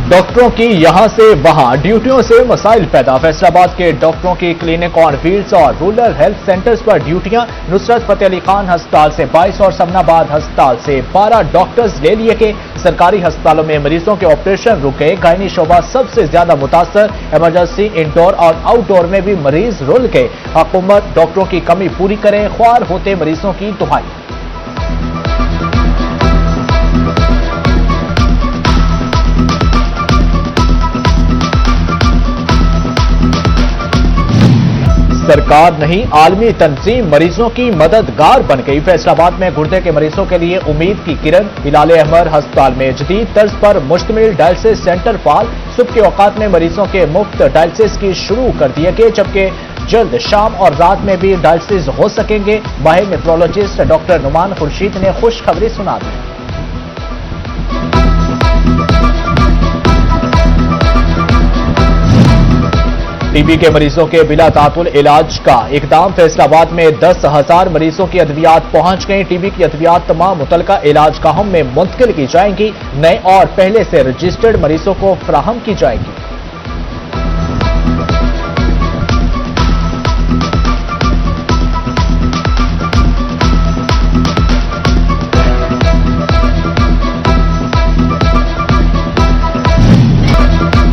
डॉक्टरों की यहां से वहां ड्यूटियों से मसाइल पैदा। फैसलाबाद के डॉक्टरों की क्लिनिक ऑन व्हील्स और रूरल हेल्थ सेंटर्स पर ड्यूटियां। नुसरत फतेह अली खान अस्पताल से 22 और समनाबाद अस्पताल से 12 डॉक्टर्स ले लिए गए। सरकारी अस्पतालों में मरीजों के ऑपरेशन रुक गए। गायनी शोबा सबसे ज्यादा मुतासर। इमरजेंसी इंडोर और आउटडोर में भी मरीज रुल गए। हुकूमत डॉक्टरों की कमी पूरी करे, ख्वार होते मरीजों की दुहाई। सरकार नहीं, आलमी तंजीम मरीजों की मददगार बन गई। फैसलाबाद में गुर्दे के मरीजों के लिए उम्मीद की किरण। हिलाल अहमर अस्पताल में जदीद तर्ज पर मुश्तमिल डायलिसिस सेंटर फाल। सुबह के औकात में मरीजों के मुफ्त डायलिसिस की शुरू कर दिए गए, जबकि जल्द शाम और रात में भी डायलिसिस हो सकेंगे। माहिर नेफ्रोलॉजिस्ट डॉक्टर नुमान खुर्शीद ने खुशखबरी सुना दी। टीबी के मरीजों के बिला तातुल इलाज का इकदाम। फैसलाबाद में 10,000 मरीजों की अद्वियात पहुंच गई। टीबी की अद्वियात तमाम मुतलका इलाज गाहों में मुंतकिल की जाएंगी। नए और पहले से रजिस्टर्ड मरीजों को फराहम की जाएगी।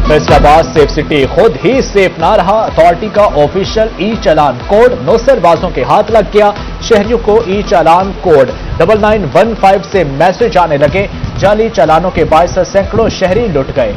फैसलाबाद सेफ सिटी खुद ही सेफ ना रहा। अथॉरिटी का ऑफिशियल ई चालान कोड नौसरबाजों के हाथ लग गया। शहरियों को ई चालान कोड 9915 से मैसेज आने लगे। जाली चालानों के बायस सैकड़ों शहरी लुट गए।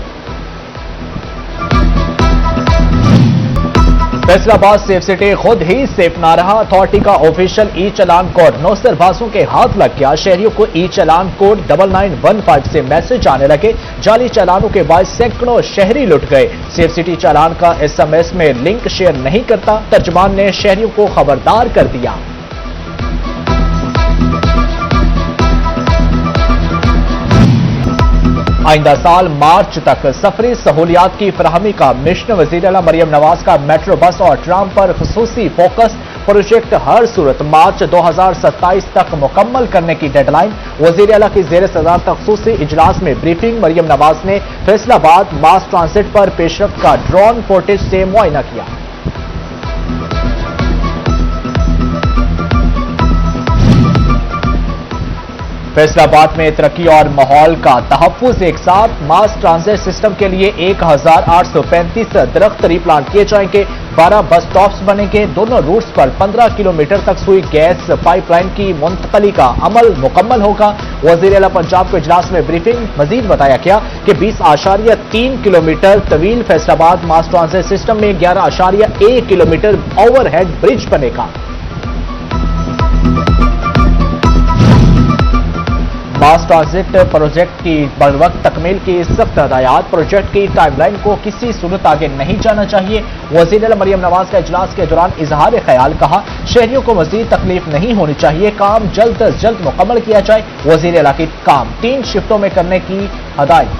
फैसलाबाद सेफ सिटी खुद ही सेफ ना रहा। अथॉरिटी का ऑफिशियल ई चालान कोड नौसरबाजों के हाथ लग गया। शहरियों को ई चालान कोड 9915 से मैसेज आने लगे। जाली चालानों के बाद सैकड़ों शहरी लुट गए। सेफ सिटी चालान का SMS में लिंक शेयर नहीं करता। तर्जमान ने शहरियों को खबरदार कर दिया। आइंदा साल मार्च तक सफरी सहूलियात की फराहमी का मिशन। वज़ीर आला मरियम नवाज का मेट्रो बस और ट्राम पर खुसूसी फोकस। प्रोजेक्ट हर सूरत मार्च 2027 तक मुकम्मल करने की डेडलाइन। वज़ीर आला की ज़ेर सदारत खुसूसी इजलास में ब्रीफिंग। मरियम नवाज ने फैसलाबाद मास ट्रांसिट पर पेशरफ्त का ड्रोन फुटेज से मुआयना किया। फैसलाबाद में तरक्की और माहौल का तहफ्फुज एक साथ। मास ट्रांजिट सिस्टम के लिए 1835 दरख्त रीप्लांट किए जाएंगे। 12 बस स्टॉप्स बनेंगे। दोनों रूट्स पर 15 किलोमीटर तक सुई गैस पाइपलाइन की मुंतकली का अमल मुकम्मल होगा। वज़ीर आला पंजाब के इजलास में ब्रीफिंग। मजीद बताया गया कि 20.3 किलोमीटर तवील फैसलाबाद मास ट्रांजिट सिस्टम में 11.1 किलोमीटर ओवरहेड ब्रिज बनेगा। मास ट्रांजिट प्रोजेक्ट की बरवक्त तकमील की सख्त हदायत। प्रोजेक्ट की टाइमलाइन को किसी सूरत आगे नहीं जाना चाहिए। वज़ीर आला मरियम नवाज का इजलास के दौरान इजहार ख्याल कहा, शहरियों को मजीद तकलीफ नहीं होनी चाहिए। काम जल्द अज जल्द मुकम्मल किया जाए। वज़ीर आला की काम 3 शिफ्टों में करने की हदायत।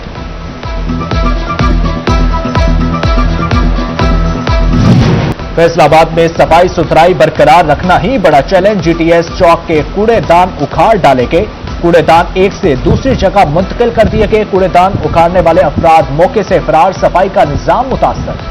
फैसलाबाद में सफाई सुथराई बरकरार रखना ही बड़ा चैलेंज। GTS चौक के कूड़ेदान उखाड़ डाले गए। कूड़ेदान एक से दूसरी जगह मुंतकिल कर दिए गए। कूड़ेदान उखाड़ने वाले अफराद मौके से फरार। सफाई का निजाम मुतासर।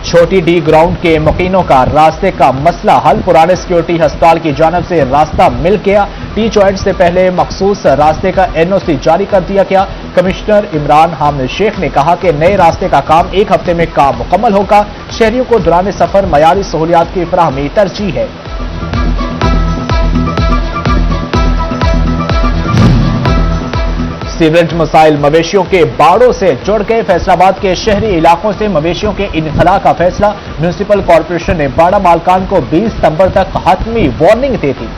छोटी डी ग्राउंड के मुकीनों का रास्ते का मसला हल। पुराने सिक्योरिटी अस्पताल की जानब से रास्ता मिल गया। टी जॉइंट से पहले मखसूस रास्ते का NOC जारी कर दिया गया। कमिश्नर इमरान हामिद शेख ने कहा कि नए रास्ते का काम 1 हफ्ते में काम मुकम्मल होगा। शहरियों को दौरान सफर मयारी सहूलियात की फराहमी तरजीह है। सीवरेज मसाइल मवेशियों के बाड़ों से जुड़ गए। फैसलाबाद के शहरी इलाकों से मवेशियों के इनखला का फैसला। म्यूनिसिपल कॉर्पोरेशन ने बाड़ा मालकान को 20 सितंबर तक हतमी वार्निंग दे दी।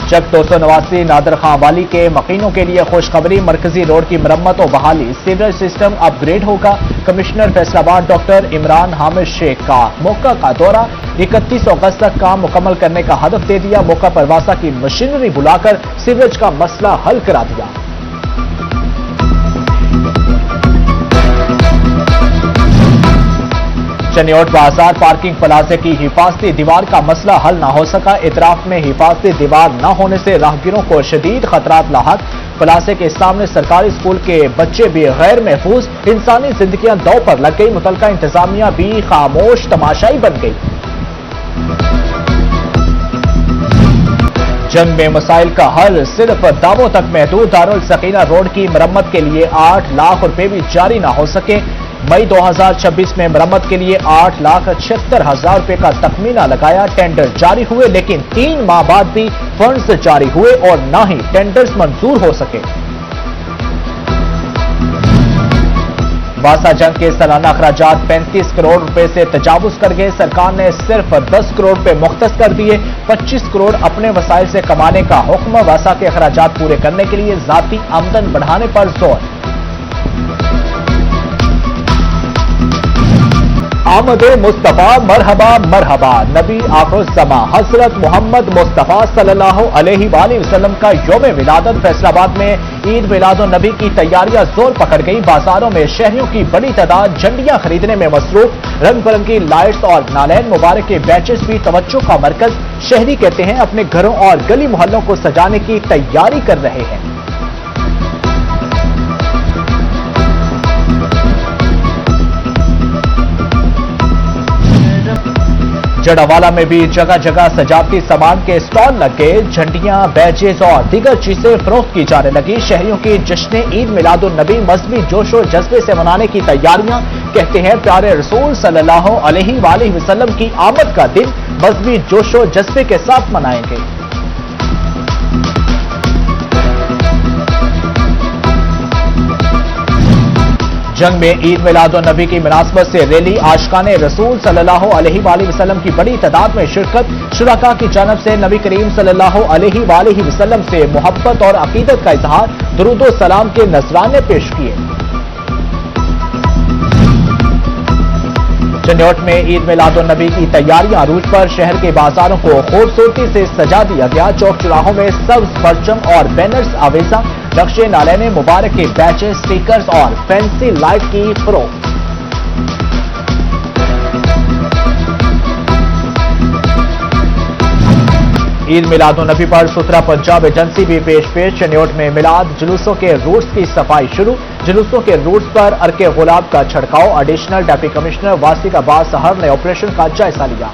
चक 289 नादर खां वाली के मकीनों के लिए खुशखबरी। मरकजी रोड की मरम्मत और बहाली। सीवरेज सिस्टम अपग्रेड होगा। कमिश्नर फैसलाबाद डॉक्टर इमरान हामिद शेख का मौका का दौरा। 31 अगस्त तक काम मुकम्मल करने का हदफ दे दिया। मौका पर वासा की मशीनरी बुलाकर सीवरेज का मसला हल करा दिया। चनियोट बाजार पार्किंग प्लाजा की हिफाजती दीवार का मसला हल न हो सका। इतराफ में हिफाजती दीवार न होने से राहगीरों को शदीद खतरात लाहक। प्लाजे के सामने सरकारी स्कूल के बच्चे भी गैर महफूज। इंसानी जिंदगियां दांव पर लग गई। मुतलका इंतजामिया भी खामोश तमाशाई बन गई। जंग में मसाइल का हल सिर्फ दावों तक महदूद। दारुल सकीना रोड की मरम्मत के लिए 8 लाख रुपए भी जारी न हो सके। मई 2026 में मरम्मत के लिए 8,76,000 रुपए का तखमीना लगाया। टेंडर जारी हुए लेकिन 3 माह बाद भी फंड्स जारी हुए और न ही टेंडर्स मंजूर हो सके। वासा जंग के सालाना अखराजात 35 करोड़ रुपए से तजावुज कर गए। सरकार ने सिर्फ 10 करोड़ रुपए मुख्तस कर दिए। 25 करोड़ अपने वसाइल से कमाने का हुक्म। वासा के अखराजात पूरे करने के लिए जाती आमदन बढ़ाने पर जोर। आमदे मुस्तफा मरहबा मरहबा। नबी आखिरुज़्ज़मा हजरत मोहम्मद मुस्तफा सल्लल्लाहु अलैहि वसल्लम का यौम विलादत। फैसलाबाद में ईद मिलादुन नबी की तैयारियां जोर पकड़ गई। बाजारों में शहरियों की बड़ी तादाद झंडियां खरीदने में मसरूफ। रंग बिरंगी लाइट्स और नालैन मुबारक के बैचेस भी तवज्जो का मरकज। शहरी कहते हैं अपने घरों और गली मोहल्लों को सजाने की तैयारी कर रहे हैं। जड़ावाला में भी जगह जगह सजावटी सामान के स्टॉल लग गए। झंडियां, बैजेस और दीगर चीजें फरोख्त की जाने लगी। शहरियों की जश्न ईद मिलादुन नबी मजहबी जोशो जज्बे से मनाने की तैयारियां। कहते हैं प्यारे रसूल सल्लल्लाहु अलैहि वसल्लम की आमद का दिन मजहबी जोशो जज्बे के साथ मनाएंगे। जंग में ईद मिलादुन नबी की मुनासबत से रैली। आशिकाने रसूल सल्लल्लाहु अलैहि वसल्लम की बड़ी तादाद में शिरकत। शुरका की जानब से नबी करीम सल्लल्लाहु अलैहि वसल्लम से मोहब्बत और अकीदत का इजहार। दुरूद व सलाम के नजराने पेश किए। चनियोट में ईद मिलादुन नबी की तैयारियां अरूज पर। शहर के बाजारों को खूबसूरती से सजा दिया गया। चौक चौराहों में सब्ज परचम और बैनर्स आवेजा। नक्शे नालैने मुबारक के बैचेस, स्टिकर्स और फैंसी लाइट की फरोख्त। ईद मिलादुन नबी पर सुथरा पंजाब एजेंसी भी पेश। चनियोट में मिलाद जुलूसों के रूट्स की सफाई शुरू। जुलूसों के रूट्स पर अर्के गुलाब का छिड़काव। एडिशनल डिप्टी कमिश्नर वासिक अब्बास सहर ने ऑपरेशन का जायजा लिया।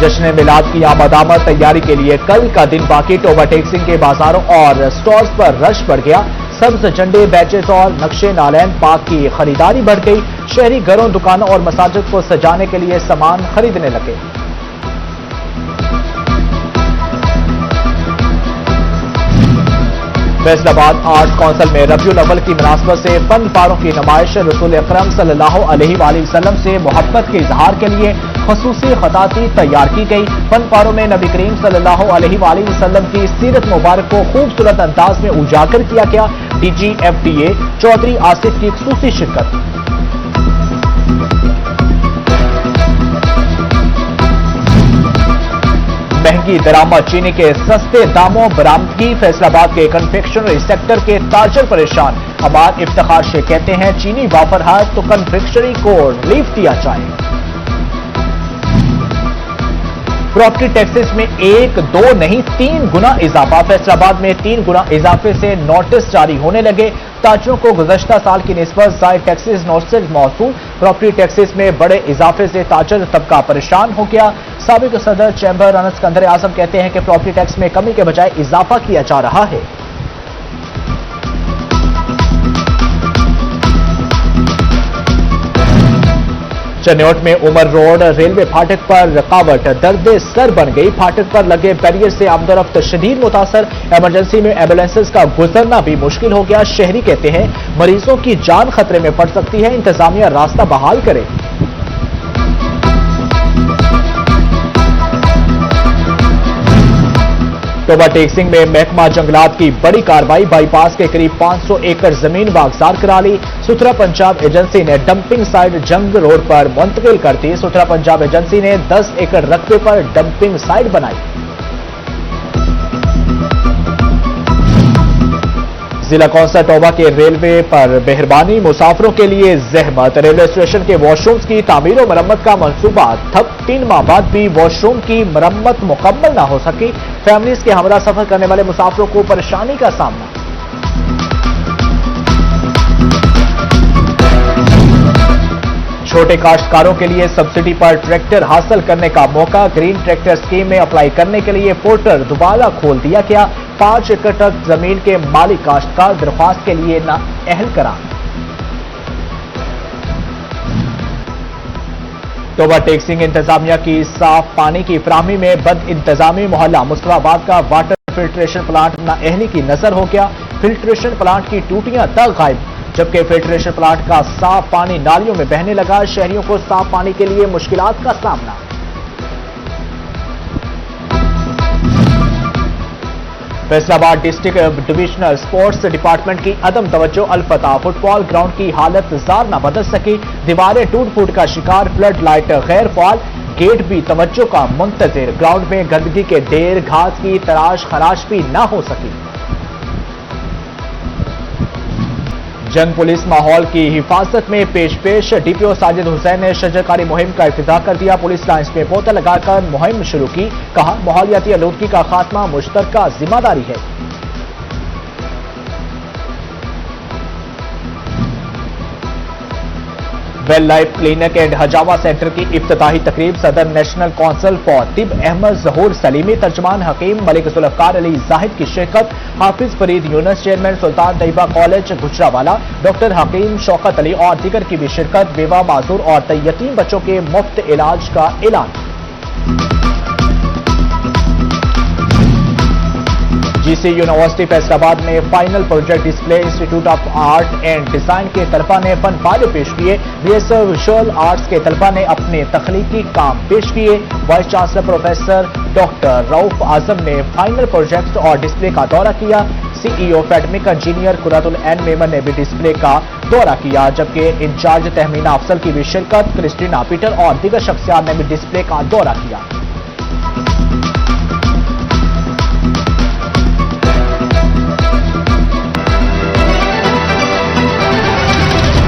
जश्न मिलाद की आमद तैयारी के लिए कल का दिन बाकी। टोबा टेक्सिंग के बाजारों और स्टॉल्स पर रश बढ़ गया। सब्ज झंडे, बैचेस और नक्शे नालैन पाक की खरीदारी बढ़ गई। शहरी घरों, दुकानों और मसाजिद को सजाने के लिए सामान खरीदने लगे। फैसलाबाद आर्ट काउंसिल में रबीउल अव्वल की मुनासबत से फन पारों की नुमाइश। रसूल अकरम सल्लल्लाहु अलैहि वसल्लम से मोहब्बत के इजहार के लिए खसूसी खताती तैयार की गई। फन पारों में नबी करीम सल्लल्लाहु अलैहि वसल्लम की सीरत मुबारक को खूबसूरत अंदाज में उजागर किया गया। DGFTA चौधरी आसिफ की खसूसी शिरकत। महंगी दरामद चीनी के सस्ते दामों बरामदगी। फैसलाबाद के कन्फेक्शनरी सेक्टर के ताजर परेशान। हमार इफ्तिखार से कहते हैं चीनी वाफर है तो कन्फेक्शनरी को रिलीफ दिया जाए। प्रॉपर्टी टैक्सेस में 1, 2 नहीं 3 गुना इजाफा। फैसलाबाद में 3 गुना इजाफे से नोटिस जारी होने लगे। ताजरों को गुज़श्ता साल की निस्बत ज़ायद टैक्सेस नोटिस मौसूल। प्रॉपर्टी टैक्सेस में बड़े इजाफे से ताजर तबका परेशान हो गया। साबिक सदर चैम्बर अनस कंदर आजम कहते हैं कि प्रॉपर्टी टैक्स में कमी के बजाय इजाफा किया जा रहा है। चनियोट में उमर रोड रेलवे फाटक पर रुकावट दर्द सर बन गई। फाटक पर लगे बैरियर से आमदोरफ्त शदीद मुतासर। इमरजेंसी में एम्बुलेंसेज का गुजरना भी मुश्किल हो गया। शहरी कहते हैं मरीजों की जान खतरे में पड़ सकती है। इंतजामिया रास्ता बहाल करे। टोबा टेक्सिंग में महकमा जंगलात की बड़ी कार्रवाई। बाईपास के करीब 500 एकड़ जमीन वागजार करा ली। सुथरा पंजाब एजेंसी ने डंपिंग साइट जंग रोड पर मुंतकिल कर दी। सुथरा पंजाब एजेंसी ने 10 एकड़ रकबे पर डंपिंग साइट बनाई। जिला कौंसल टोबा के रेलवे पर मेहरबानी, मुसाफिरों के लिए जहमत। रेलवे स्टेशन के वॉशरूम्स की तामीर और मरम्मत का मंसूबा ठप, 3 माह बाद भी वॉशरूम की मरम्मत मुकम्मल न हो सकी। फैमिलीज के हमरा सफर करने वाले मुसाफिरों को परेशानी का सामना। छोटे काश्तकारों के लिए सब्सिडी पर ट्रैक्टर हासिल करने का मौका। ग्रीन ट्रैक्टर स्कीम में अप्लाई करने के लिए पोर्टल दोबारा खोल दिया गया। 5 एकड़ तक जमीन के मालिक काश्तकार दरख्वास्त के लिए नाअहल करार। टोबा टेक्सिंग इंतजामिया की साफ पानी की फराहमी में बद इंतजामी। मोहल्ला मुस्तफाबाद का वाटर फिल्ट्रेशन प्लांट नाअहली की नजर हो गया। फिल्ट्रेशन प्लांट की टूटियां तक गायब, जबकि फिल्ट्रेशन प्लांट का साफ पानी नालियों में बहने लगा। शहरियों को साफ पानी के लिए मुश्किलात का सामना। Faisalabad district divisional sports department की अदम तवज्जो अलपता। फुटबॉल ग्राउंड की हालत जार न बदल सकी। दीवारें टूट फूट का शिकार। फ्लड लाइट गैर फाल। गेट भी तवज्जो का मुंतजिर। ग्राउंड में गंदगी के ढेर। घास की तराश खराश भी न हो सकी। जंग पुलिस माहौल की हिफाजत में पेश। डीपीओ साजिद हुसैन ने शजरकारी मुहिम का इफ्तिताह कर दिया। पुलिस लाइंस पे पोता लगाकर मुहिम शुरू की। कहा, माहौलियाती आलूदगी का खात्मा मुश्तरका जिम्मेदारी है। वेल लाइफ क्लिनिक एंड हजामा सेंटर की इफ्तिताही तकरीब। सदर नेशनल काउंसिल फॉर तिब अहमद जहूर सलीमी, तर्जमान हकीम मलिक जुल्फकार अली जाहिद की शिरकत। हाफिज Farid Yunus, chairman Sultan Tayyaba college Gujranwala, doctor हकीम शौकत अली और दीगर की भी शिरकत। बेवा, माजूर और यतीम बच्चों के मुफ्त इलाज का ऐलान। जीसी यूनिवर्सिटी फैसलाबाद में final project display. Institute of art and design के तलबा ने फन पारे पेश किए। बीएसएफ विजुअल आर्ट्स के तलबा ने अपने तख्लीकी काम पेश किए। Vice chancellor professor doctor Rauf Azam ने फाइनल प्रोजेक्ट और डिस्प्ले का दौरा किया। CEO academic engineer Quratul Ain Memon ने भी डिस्प्ले का दौरा किया, जबकि इंचार्ज तहमीना अफसल की भी शिरकत। क्रिस्टीना पीटर और दीगर शख्सियात ने भी डिस्प्ले का दौरा किया।